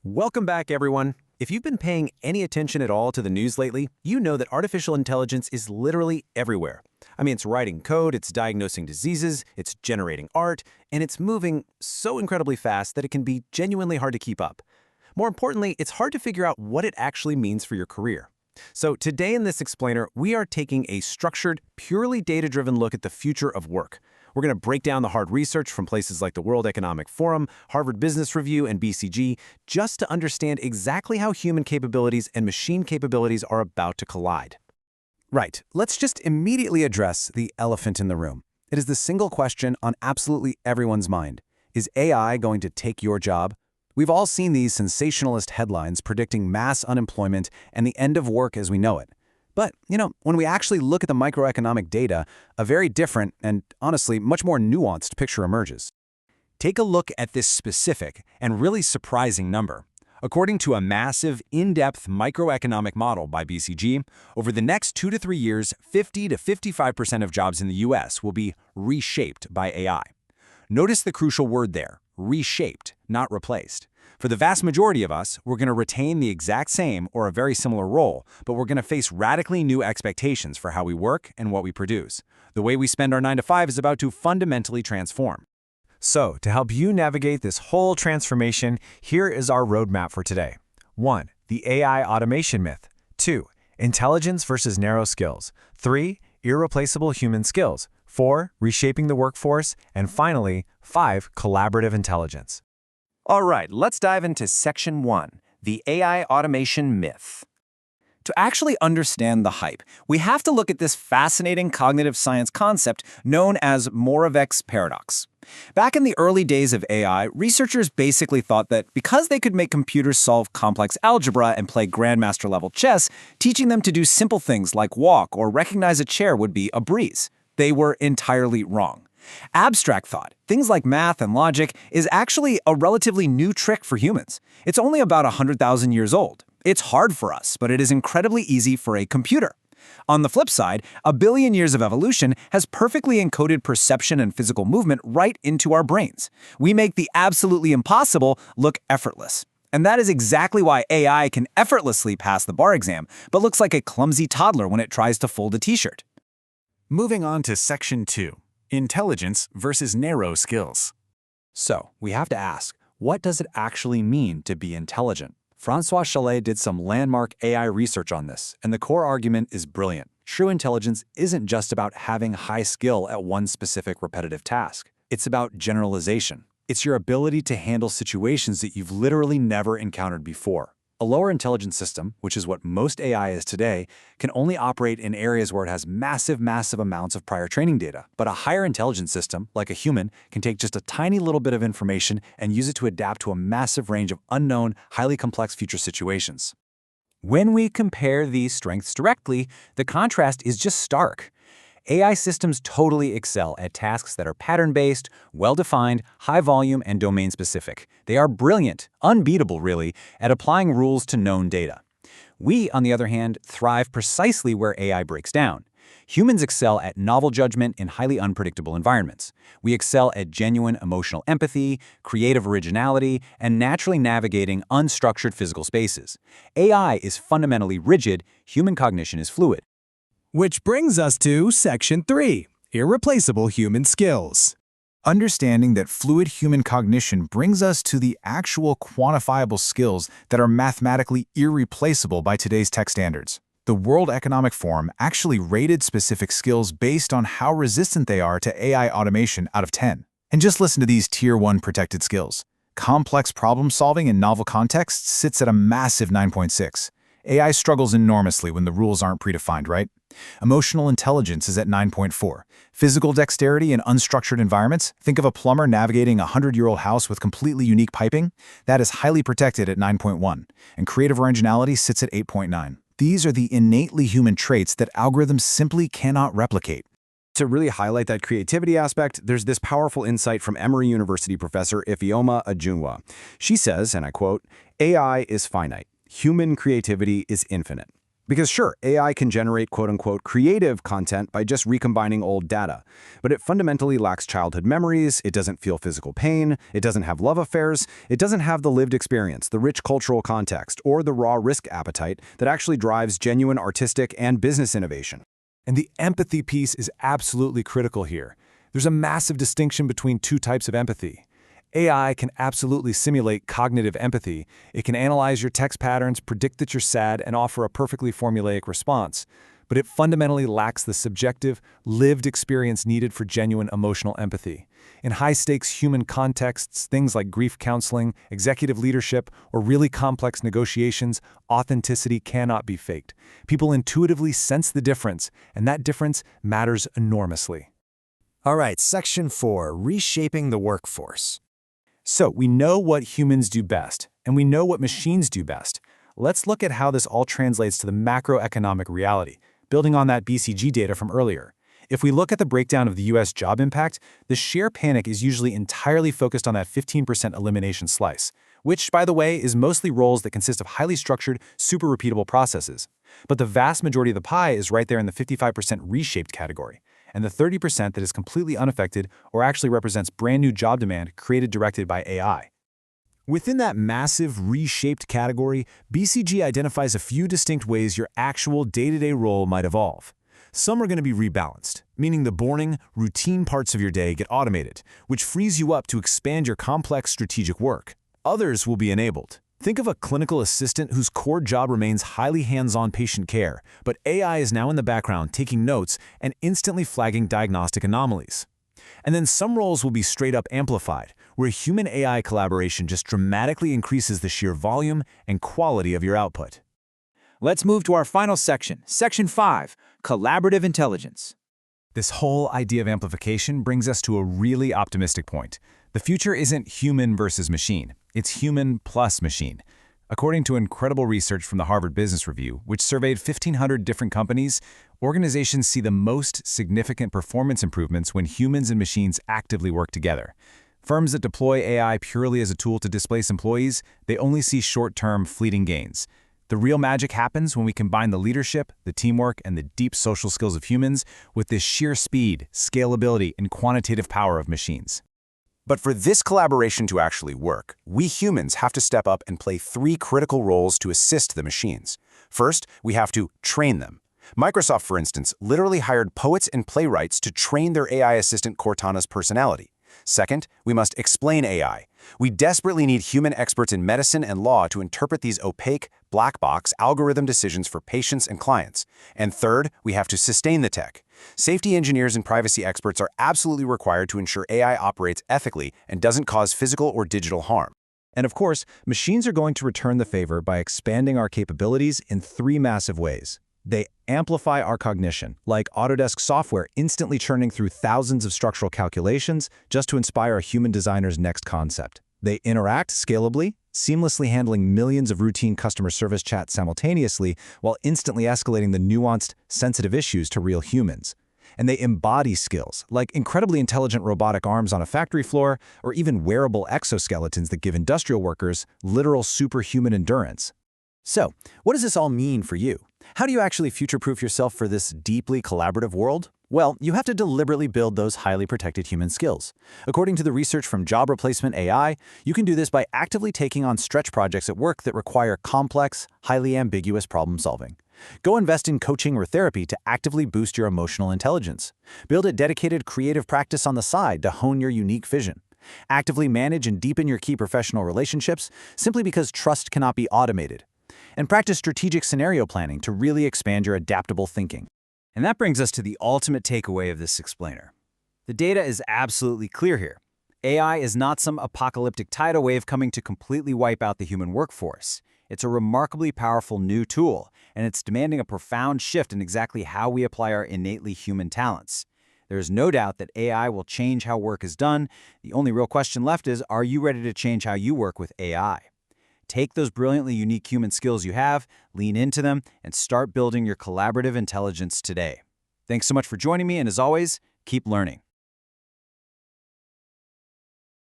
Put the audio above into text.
Welcome back, everyone. If you've been paying any attention at all to the news lately, you know that artificial intelligence is literally everywhere. I mean, it's writing code, it's diagnosing diseases, it's generating art, and it's moving so incredibly fast that it can be genuinely hard to keep up. More importantly, it's hard to figure out what it actually means for your career. So today in this explainer, we are taking a structured, purely data-driven look at the future of work. We're going to break down the hard research from places like the World Economic Forum, Harvard Business Review, and BCG, just to understand exactly how human capabilities and machine capabilities are about to collide. Right, let's just immediately address the elephant in the room. It is the single question on absolutely everyone's mind. Is AI going to take your job? We've all seen these sensationalist headlines predicting mass unemployment and the end of work as we know it. But, when we actually look at the microeconomic data, a very different and, honestly, much more nuanced picture emerges. Take a look at this specific and really surprising number. According to a massive, in-depth microeconomic model by BCG, over the next 2 to 3 years, 50 to 55% of jobs in the U.S. will be reshaped by AI. Notice the crucial word there, reshaped, not replaced. For the vast majority of us, we're going to retain the exact same or a very similar role, but we're going to face radically new expectations for how we work and what we produce. The way we spend our 9 to 5 is about to fundamentally transform. So, to help you navigate this whole transformation, here is our roadmap for today. 1. The AI automation myth. 2. Intelligence versus narrow skills. 3. Irreplaceable human skills. 4. Reshaping the workforce. And finally, 5. Collaborative intelligence. All right, let's dive into Section 1, the AI automation myth. To actually understand the hype, we have to look at this fascinating cognitive science concept known as Moravec's paradox. Back in the early days of AI, researchers basically thought that because they could make computers solve complex algebra and play grandmaster-level chess, teaching them to do simple things like walk or recognize a chair would be a breeze. They were entirely wrong. Abstract thought, things like math and logic, is actually a relatively new trick for humans. It's only about 100,000 years old. It's hard for us, but it is incredibly easy for a computer. On the flip side, 1 billion years of evolution has perfectly encoded perception and physical movement right into our brains. We make the absolutely impossible look effortless. And that is exactly why AI can effortlessly pass the bar exam, but looks like a clumsy toddler when it tries to fold a t-shirt. Moving on to Section 2. Intelligence versus narrow skills. So, we have to ask, what does it actually mean to be intelligent? Francois Chollet did some landmark AI research on this, and the core argument is brilliant. True intelligence isn't just about having high skill at one specific repetitive task. It's about generalization. It's your ability to handle situations that you've literally never encountered before. A lower intelligence system, which is what most AI is today, can only operate in areas where it has massive amounts of prior training data. But a higher intelligence system, like a human, can take just a tiny little bit of information and use it to adapt to a massive range of unknown, highly complex future situations. When we compare these strengths directly, the contrast is just stark. AI systems totally excel at tasks that are pattern-based, well-defined, high-volume, and domain-specific. They are brilliant, unbeatable really, at applying rules to known data. We, on the other hand, thrive precisely where AI breaks down. Humans excel at novel judgment in highly unpredictable environments. We excel at genuine emotional empathy, creative originality, and naturally navigating unstructured physical spaces. AI is fundamentally rigid, human cognition is fluid. Which brings us to Section 3, Irreplaceable Human Skills. Understanding that fluid human cognition brings us to the actual quantifiable skills that are mathematically irreplaceable by today's tech standards. The World Economic Forum actually rated specific skills based on how resistant they are to AI automation out of 10. And just listen to these Tier 1 protected skills. Complex problem solving in novel contexts sits at a massive 9.6. AI struggles enormously when the rules aren't predefined, right? Emotional intelligence is at 9.4. Physical dexterity in unstructured environments, think of a plumber navigating a 100-year-old house with completely unique piping, that is highly protected at 9.1. And creative originality sits at 8.9. These are the innately human traits that algorithms simply cannot replicate. To really highlight that creativity aspect, there's this powerful insight from Emory University professor Ifeoma Ajunwa. She says, and I quote, "AI is finite. Human creativity is infinite." Because sure, AI can generate quote-unquote creative content by just recombining old data, but it fundamentally lacks childhood memories, it doesn't feel physical pain, it doesn't have love affairs, it doesn't have the lived experience, the rich cultural context, or the raw risk appetite that actually drives genuine artistic and business innovation. And the empathy piece is absolutely critical here. There's a massive distinction between two types of empathy. AI can absolutely simulate cognitive empathy. It can analyze your text patterns, predict that you're sad, and offer a perfectly formulaic response. But it fundamentally lacks the subjective, lived experience needed for genuine emotional empathy. In high-stakes human contexts, things like grief counseling, executive leadership, or really complex negotiations, authenticity cannot be faked. People intuitively sense the difference, and that difference matters enormously. All right, Section 4, Reshaping the Workforce. So we know what humans do best, and we know what machines do best. Let's look at how this all translates to the macroeconomic reality, building on that BCG data from earlier. If we look at the breakdown of the US job impact, the sheer panic is usually entirely focused on that 15% elimination slice, which, by the way, is mostly roles that consist of highly structured, super repeatable processes. But the vast majority of the pie is right there in the 55% reshaped category, and the 30% that is completely unaffected or actually represents brand new job demand directed by AI. Within that massive reshaped category, BCG identifies a few distinct ways your actual day-to-day role might evolve. Some are going to be rebalanced, meaning the boring, routine parts of your day get automated, which frees you up to expand your complex strategic work. Others will be enabled. Think of a clinical assistant whose core job remains highly hands-on patient care, but AI is now in the background taking notes and instantly flagging diagnostic anomalies. And then some roles will be straight-up amplified, where human-AI collaboration just dramatically increases the sheer volume and quality of your output. Let's move to our final section, Section 5, Collaborative Intelligence. This whole idea of amplification brings us to a really optimistic point. The future isn't human versus machine. It's human plus machine. According to incredible research from the Harvard Business Review, which surveyed 1,500 different companies, organizations see the most significant performance improvements when humans and machines actively work together. Firms that deploy AI purely as a tool to displace employees, they only see short-term, fleeting gains. The real magic happens when we combine the leadership, the teamwork, and the deep social skills of humans with the sheer speed, scalability, and quantitative power of machines. But for this collaboration to actually work, we humans have to step up and play 3 critical roles to assist the machines. First, we have to train them. Microsoft, for instance, literally hired poets and playwrights to train their AI assistant Cortana's personality. Second, we must explain AI. We desperately need human experts in medicine and law to interpret these opaque, black box algorithm decisions for patients and clients. And third, we have to sustain the tech. Safety engineers and privacy experts are absolutely required to ensure AI operates ethically and doesn't cause physical or digital harm. And of course, machines are going to return the favor by expanding our capabilities in 3 massive ways. They amplify our cognition, like Autodesk software instantly churning through thousands of structural calculations just to inspire a human designer's next concept. They interact scalably, seamlessly handling millions of routine customer service chats simultaneously while instantly escalating the nuanced, sensitive issues to real humans. And they embody skills, like incredibly intelligent robotic arms on a factory floor, or even wearable exoskeletons that give industrial workers literal superhuman endurance. So, what does this all mean for you? How do you actually future-proof yourself for this deeply collaborative world? Well, you have to deliberately build those highly protected human skills. According to the research from Job Replacement AI, you can do this by actively taking on stretch projects at work that require complex, highly ambiguous problem-solving. Go invest in coaching or therapy to actively boost your emotional intelligence. Build a dedicated creative practice on the side to hone your unique vision. Actively manage and deepen your key professional relationships simply because trust cannot be automated. And practice strategic scenario planning to really expand your adaptable thinking. And that brings us to the ultimate takeaway of this explainer. The data is absolutely clear here. AI is not some apocalyptic tidal wave coming to completely wipe out the human workforce. It's a remarkably powerful new tool, and it's demanding a profound shift in exactly how we apply our innately human talents. There is no doubt that AI will change how work is done. The only real question left is, are you ready to change how you work with AI? Take those brilliantly unique human skills you have, lean into them, and start building your collaborative intelligence today. Thanks so much for joining me, and as always, keep learning.